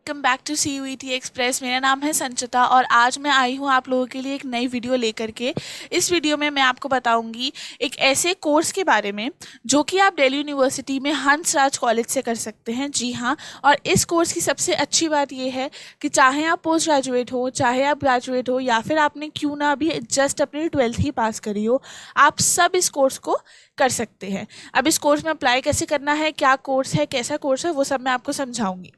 Welcome back to CUET express. मेरा नाम है संचिता और आज मैं आई हूँ आप लोगों के लिए एक नई वीडियो लेकर के। इस वीडियो में मैं आपको बताऊंगी एक ऐसे कोर्स के बारे में जो कि आप दिल्ली यूनिवर्सिटी में हंसराज कॉलेज से कर सकते हैं। जी हाँ, और इस कोर्स की सबसे अच्छी बात यह है कि चाहे आप पोस्ट ग्रेजुएट हो, चाहे आप ग्रेजुएट हो, या फिर आपने क्यों ना अभी जस्ट अपनी 12th ही पास करी हो, आप सब इस कोर्स को कर सकते हैं। अब इस कोर्स में अप्लाई कैसे करना है, क्या कोर्स है, कैसा कोर्स है, वो सब मैं आपको समझाऊंगी।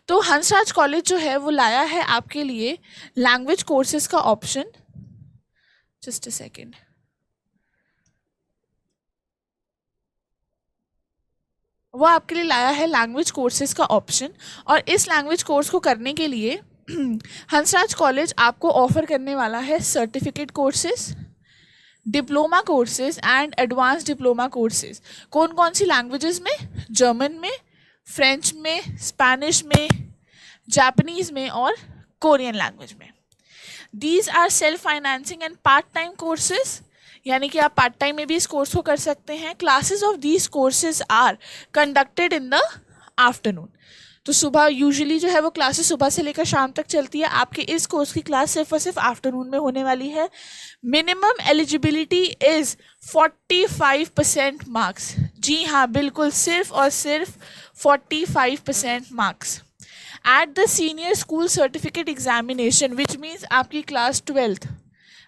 तो हंसराज कॉलेज जो है वो लाया है आपके लिए लैंग्वेज कोर्सेज का ऑप्शन। Just a second. वो आपके लिए लाया है लैंग्वेज कोर्सेज का ऑप्शन, और इस लैंग्वेज कोर्स को करने के लिए हंसराज कॉलेज आपको ऑफर करने वाला है certificate courses, diploma courses and advance diploma courses. कौन कौन सी लैंग्वेजेस में? जर्मन में, फ्रेंच में, स्पेनिश में, जापानीज में और कोरियन लैंग्वेज में। These are self financing and part time courses, यानी कि आप पार्ट टाइम में भी इस कोर्स को कर सकते हैं। Classes of these courses are conducted in the afternoon. तो सुबह यूजुअली जो है वो क्लासेस सुबह से लेकर शाम तक चलती है। आपके इस कोर्स की क्लास सिर्फ और सिर्फ आफ्टरनून में होने वाली है। Minimum eligibility is 45% marks. जी हाँ, बिल्कुल सिर्फ और सिर्फ 45% marks at the senior school certificate examination, which means आपकी क्लास 12th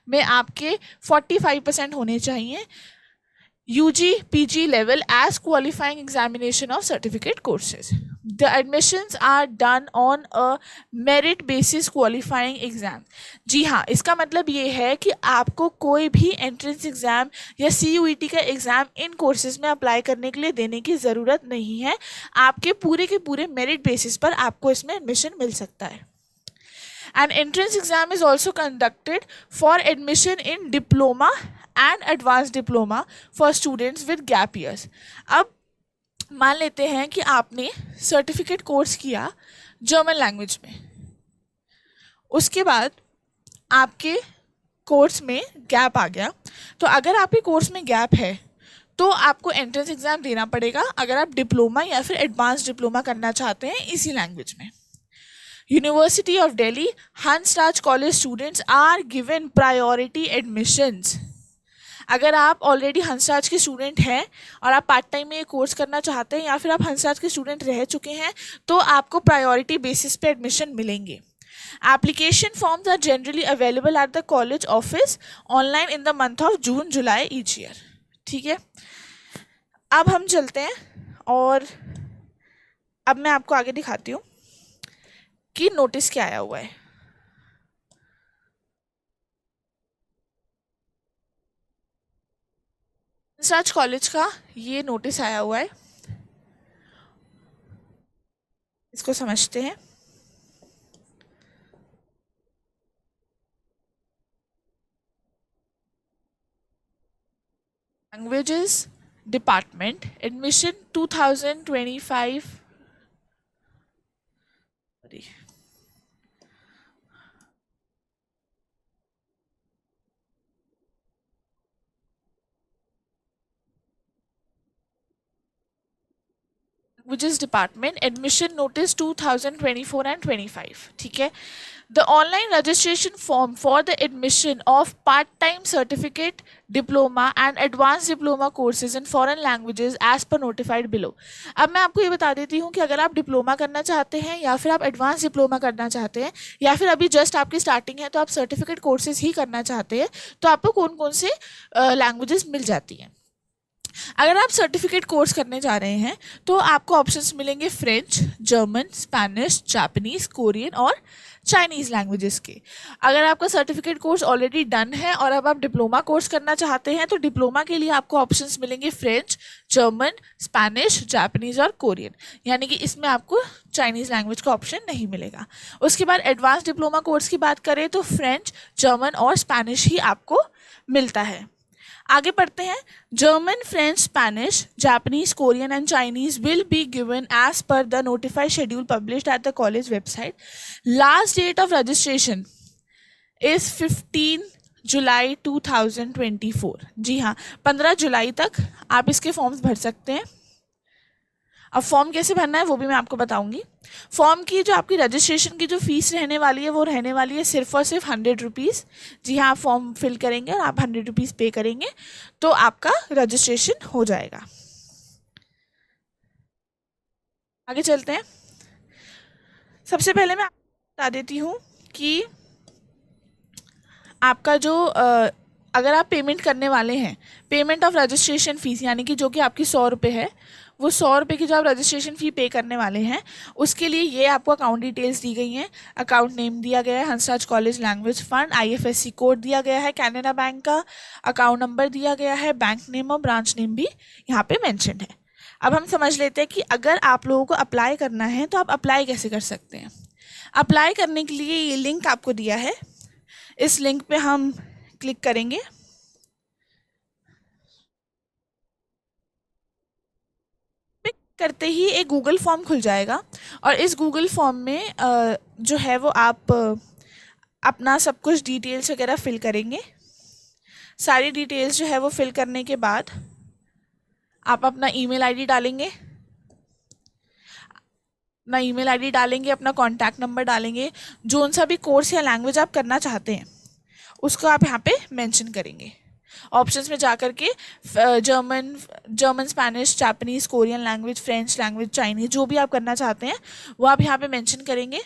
में आपके 45% होने चाहिए UG PG level as qualifying examination of certificate courses. The admissions are done on a merit basis qualifying exam. जी हाँ, इसका मतलब ये है कि आपको कोई भी एंट्रेंस एग्जाम या CUET का एग्जाम इन कोर्सेज में अप्लाई करने के लिए देने की ज़रूरत नहीं है। आपके पूरे के पूरे मेरिट बेसिस पर आपको इसमें एडमिशन मिल सकता है। An entrance exam is also conducted for admission in diploma and advanced diploma for students with gap years. अब मान लेते हैं कि आपने सर्टिफिकेट कोर्स किया जर्मन लैंग्वेज में, उसके बाद आपके कोर्स में गैप आ गया। तो अगर आपके कोर्स में गैप है तो आपको एंट्रेंस एग्जाम देना पड़ेगा अगर आप डिप्लोमा या फिर एडवांस डिप्लोमा करना चाहते हैं इसी लैंग्वेज में। University of Delhi Hansraj college students are given priority admissions. अगर आप ऑलरेडी हंसराज के स्टूडेंट हैं और आप पार्ट टाइम में ये कोर्स करना चाहते हैं, या फिर आप हंसराज के स्टूडेंट रह चुके हैं, तो आपको प्रायोरिटी बेसिस पे एडमिशन मिलेंगे। Application forms are generally available at the college office online in the month of June July each year. ठीक है, अब हम चलते हैं और अब मैं आपको आगे दिखाती हूँ कि नोटिस क्या आया हुआ है। हंसराज कॉलेज का ये नोटिस आया हुआ है, इसको समझते हैं। Languages department admission 2025 languages department admission notice 2024 and 25। ठीक है, the online registration form for the admission of part time certificate diploma and advance diploma courses in foreign languages as per notified below. अब मैं आपको ये बता देती हूँ कि अगर आप डिप्लोमा करना चाहते हैं या फिर आप एडवांस डिप्लोमा करना चाहते हैं, या फिर अभी जस्ट आपकी स्टार्टिंग है तो आप सर्टिफिकेट कोर्सेज ही करना चाहते हैं, तो आपको कौन कौन से लैंग्वेजेस मिल जाती हैं। अगर आप सर्टिफिकेट कोर्स करने जा रहे हैं तो आपको ऑप्शंस मिलेंगे French, German, Spanish, Japanese, Korean और चाइनीज़ लैंग्वेजेस के। अगर आपका सर्टिफिकेट कोर्स ऑलरेडी डन है और अब आप डिप्लोमा कोर्स करना चाहते हैं तो डिप्लोमा के लिए आपको ऑप्शंस मिलेंगे फ्रेंच, जर्मन, स्पेनिश, जापानीज और कोरियन, यानी कि इसमें आपको चाइनीज़ लैंग्वेज का ऑप्शन नहीं मिलेगा। उसके बाद एडवांस डिप्लोमा कोर्स की बात करें तो फ्रेंच, जर्मन और स्पेनिश ही आपको मिलता है। आगे पढ़ते हैं। German, French, Spanish, Japanese, Korean and Chinese will be given as per the notified schedule published at the college website. Last date of registration is 15 July 2024। जी हाँ, 15 जुलाई तक आप इसके फॉर्म्स भर सकते हैं। अब फॉर्म कैसे भरना है वो भी मैं आपको बताऊंगी। फॉर्म की जो आपकी रजिस्ट्रेशन की जो फीस रहने वाली है वो रहने वाली है सिर्फ और सिर्फ 100 रुपीज़। जी हाँ, आप फॉर्म फिल करेंगे और आप 100 रुपीज़ पे करेंगे तो आपका रजिस्ट्रेशन हो जाएगा। आगे चलते हैं। सबसे पहले मैं आपको बता देती हूँ कि आपका जो अगर आप पेमेंट करने वाले हैं, पेमेंट ऑफ रजिस्ट्रेशन फ़ीस यानी कि जो कि आपकी 100 रुपये है, वो 100 रुपये की जो आप रजिस्ट्रेशन फ़ी पे करने वाले हैं उसके लिए ये आपको अकाउंट डिटेल्स दी गई हैं। अकाउंट नेम दिया गया है Hansraj college language fund, IFSC code दिया गया है कैनरा बैंक का, अकाउंट नंबर दिया गया है, बैंक नेम और ब्रांच नेम भी यहाँ पे मेंशन है। अब हम समझ लेते हैं कि अगर आप लोगों को अप्लाई करना है तो आप अप्लाई कैसे कर सकते हैं। अप्लाई करने के लिए ये लिंक आपको दिया है, इस लिंक पे हम क्लिक करेंगे। क्लिक करते ही एक गूगल फॉर्म खुल जाएगा और इस गूगल फॉर्म में जो है वो आप अपना सब कुछ डिटेल्स वगैरह फिल करेंगे। सारी डिटेल्स जो है वो फिल करने के बाद आप अपना ईमेल आईडी डालेंगे, अपना ईमेल आईडी डालेंगे, अपना कॉन्टैक्ट नंबर डालेंगे, जोन सा भी कोर्स या लैंग्वेज आप करना चाहते हैं उसको आप यहाँ पे मेंशन करेंगे। ऑप्शंस में जाकर के German Spanish Japanese Korean language French language Chinese जो भी आप करना चाहते हैं वो आप यहाँ पे मेंशन करेंगे।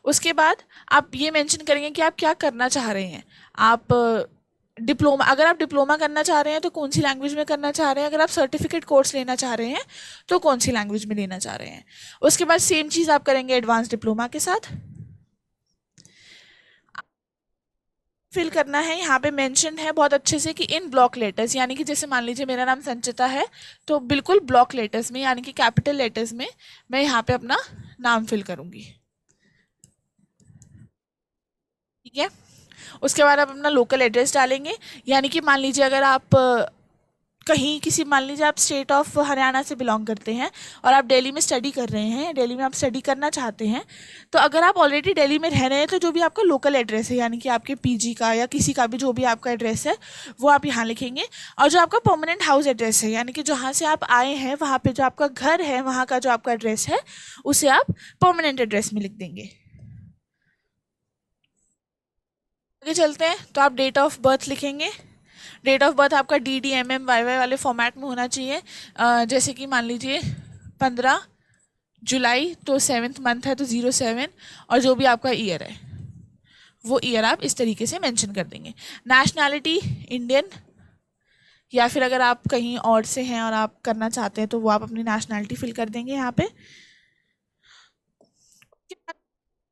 उसके बाद आप ये मेंशन करेंगे कि आप क्या करना चाह रहे हैं। आप डिप्लोमा, अगर आप डिप्लोमा करना चाह रहे हैं तो कौन सी लैंग्वेज में करना चाह रहे हैं, अगर आप सर्टिफिकेट कोर्स लेना चाह रहे हैं तो कौन सी लैंग्वेज में लेना चाह रहे हैं। उसके बाद सेम चीज़ आप करेंगे एडवांस डिप्लोमा के साथ। फिल करना है, यहाँ पे मेंशन है बहुत अच्छे से कि इन ब्लॉक लेटर्स, यानी कि जैसे मान लीजिए मेरा नाम संचिता है तो बिल्कुल ब्लॉक लेटर्स में यानी कि कैपिटल लेटर्स में मैं यहाँ पे अपना नाम फिल करूँगी। ठीक है। उसके बाद आप अपना लोकल एड्रेस डालेंगे, यानी कि मान लीजिए अगर आप कहीं किसी, मान लीजिए आप स्टेट ऑफ हरियाणा से बिलोंग करते हैं और आप दिल्ली में स्टडी कर रहे हैं, दिल्ली में आप स्टडी करना चाहते हैं, तो अगर आप ऑलरेडी दिल्ली में रह रहे हैं तो जो भी आपका लोकल एड्रेस है यानी कि आपके पीजी का या किसी का भी जो भी आपका एड्रेस है वो आप यहाँ लिखेंगे। और जो आपका परमानेंट हाउस एड्रेस है यानी कि जहाँ से आप आए हैं वहाँ पर जो आपका घर है वहाँ का जो आपका एड्रेस है उसे आप परमानेंट एड्रेस में लिख देंगे। आगे चलते हैं तो आप डेट ऑफ बर्थ लिखेंगे। डेट ऑफ बर्थ आपका DD MM YY वाले फॉर्मेट में होना चाहिए। जैसे कि मान लीजिए 15 जुलाई तो 7th मंथ है तो 07, और जो भी आपका ईयर है वो ईयर आप इस तरीके से मेंशन कर देंगे। नेशनैलिटी इंडियन, या फिर अगर आप कहीं और से हैं और आप करना चाहते हैं तो वो आप अपनी नेशनैलिटी फिल कर देंगे यहाँ पे।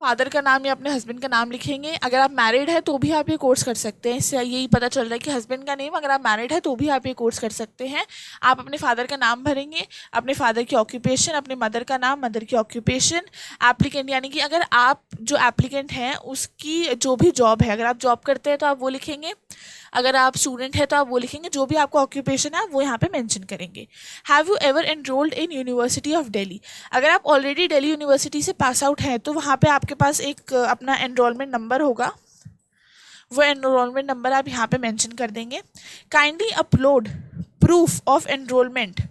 फादर का नाम या अपने हस्बैंड का नाम लिखेंगे। अगर आप मैरिड है तो भी आप ये कोर्स कर सकते हैं, इससे यही पता चल रहा है कि हस्बैंड का नेम, अगर आप मैरिड है तो भी आप ये कोर्स कर सकते हैं। आप अपने फादर का नाम भरेंगे, अपने फादर की ऑक्यूपेशन, अपने मदर का नाम, मदर की ऑक्यूपेशन, एप्लीकेंट यानी कि अगर आप जो एप्लीकेंट हैं उसकी जो भी जॉब है, अगर आप जॉब करते हैं तो आप वो लिखेंगे, अगर आप स्टूडेंट है तो आप वो लिखेंगे, जो भी आपका ऑक्यूपेशन है वो यहाँ पे मेंशन करेंगे। Have you ever enrolled in university of Delhi, अगर आप ऑलरेडी दिल्ली यूनिवर्सिटी से पास आउट हैं तो वहाँ पे आपके पास एक अपना एनरोलमेंट नंबर होगा, वो एनरोलमेंट नंबर आप यहाँ पे मेंशन कर देंगे। Kindly upload proof of enrolment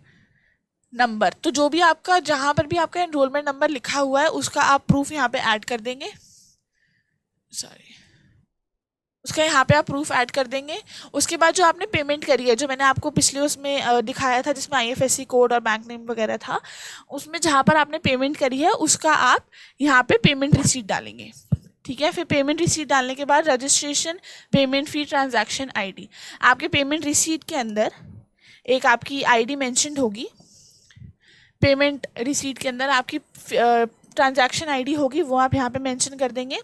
number, तो जो भी आपका जहाँ पर भी आपका एनरोलमेंट नंबर लिखा हुआ है उसका आप प्रूफ यहाँ पे ऐड कर देंगे। उसका यहाँ पे आप प्रूफ ऐड कर देंगे। उसके बाद जो आपने पेमेंट करी है, जो मैंने आपको पिछले उसमें दिखाया था जिसमें IFSC कोड और बैंक नेम वगैरह था, उसमें जहाँ पर आपने पेमेंट करी है उसका आप यहाँ पे पेमेंट रिसीट डालेंगे। ठीक है। फिर पेमेंट रिसीट डालने के बाद रजिस्ट्रेशन पेमेंट फ़ी ट्रांजैक्शन ID, आपके पेमेंट रिसीट के अंदर एक आपकी ID मेंशनड होगी, पेमेंट रिसीट के अंदर आपकी ट्रांजैक्शन ID होगी, वो आप यहाँ पे मेंशन कर देंगे।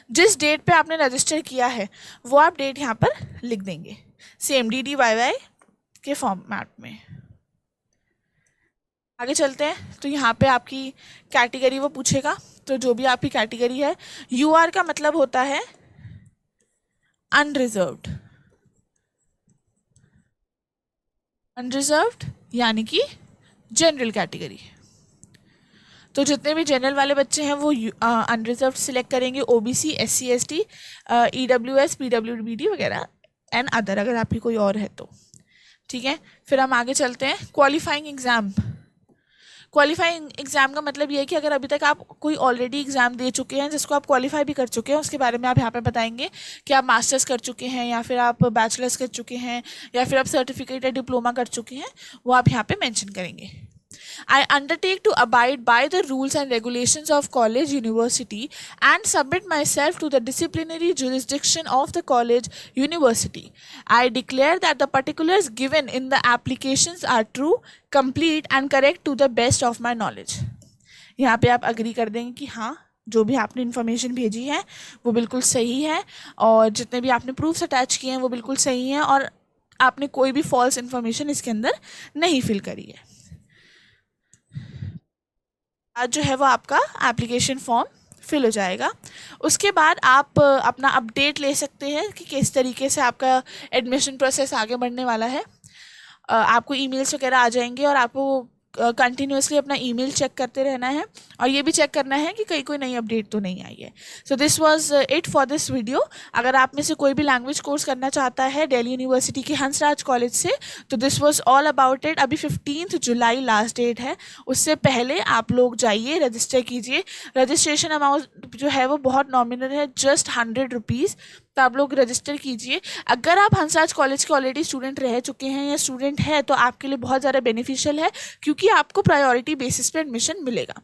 जिस डेट पे आपने रजिस्टर किया है वो आप डेट यहाँ पर लिख देंगे, सेम DDYY के फॉर्मेट में। आगे चलते हैं तो यहाँ पे आपकी कैटेगरी वो पूछेगा, तो जो भी आपकी कैटेगरी है, UR का मतलब होता है अनरिजर्व्ड, अनरिजर्व्ड यानी कि जनरल कैटेगरी। तो जितने भी जनरल वाले बच्चे हैं वो अनरिजर्व सिलेक्ट करेंगे, OBC SC ST EWS PWD वगैरह एंड अदर, अगर आपकी कोई और है तो। ठीक है। फिर हम आगे चलते हैं। क्वालिफाइंग एग्ज़ाम, क्वालिफाइंग एग्ज़ाम का मतलब ये है कि अगर अभी तक आप कोई ऑलरेडी एग्ज़ाम दे चुके हैं जिसको आप क्वालिफाई भी कर चुके हैं, उसके बारे में आप यहाँ पे बताएंगे कि आप मास्टर्स कर चुके हैं या फिर आप बैचलर्स कर चुके हैं या फिर आप सर्टिफिकेट या डिप्लोमा कर चुके हैं, वो आप यहाँ पे मेंशन करेंगे। I undertake to abide by the rules and regulations of college, university, and submit myself to the disciplinary jurisdiction of the college, university. I declare that the particulars given in the applications are true, complete, and correct to the best of my knowledge. यहाँ पे आप agree कर देंगे कि हाँ, जो भी आपने इन्फॉर्मेशन भेजी है वो बिल्कुल सही है और जितने भी आपने प्रूफ्स अटैच किए हैं वो बिल्कुल सही हैं और आपने कोई भी फॉल्स इन्फॉर्मेशन इसके अंदर नहीं फिल करी है। आज जो है वो आपका एप्लीकेशन फॉर्म फिल हो जाएगा। उसके बाद आप अपना अपडेट ले सकते हैं कि किस तरीके से आपका एडमिशन प्रोसेस आगे बढ़ने वाला है। आपको ईमेल्स वगैरह आ जाएंगे और आपको कंटिन्यूसली अपना ईमेल चेक करते रहना है और ये भी चेक करना है कि कहीं कोई नई अपडेट तो नहीं आई है। So this was it for this video. अगर आप में से कोई भी लैंग्वेज कोर्स करना चाहता है दिल्ली यूनिवर्सिटी के हंसराज कॉलेज से, तो this was all about it. अभी 15 जुलाई लास्ट डेट है, उससे पहले आप लोग जाइए, रजिस्टर कीजिए। रजिस्ट्रेशन अमाउंट जो है वो बहुत नॉमिनल है, जस्ट 100 रुपीज़। तो आप लोग रजिस्टर कीजिए। अगर आप हंसराज कॉलेज के ऑलरेडी स्टूडेंट रह चुके हैं या स्टूडेंट है तो आपके लिए बहुत ज़्यादा बेनिफिशियल है क्योंकि आपको प्रायोरिटी बेसिस पे एडमिशन मिलेगा।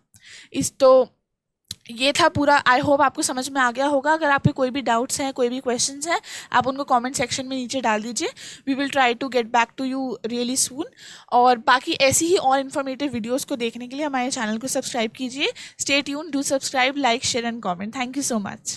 ये था पूरा। आई होप आपको समझ में आ गया होगा। अगर आपके कोई भी डाउट्स हैं, कोई भी क्वेश्चंस हैं, आप उनको कमेंट सेक्शन में नीचे डाल दीजिए। We will try to get back to you really soon. और बाकी ऐसी ही और इन्फॉर्मेटिव वीडियोस को देखने के लिए हमारे चैनल को सब्सक्राइब कीजिए। Stay tuned, do subscribe, like, share and comment. Thank you so much.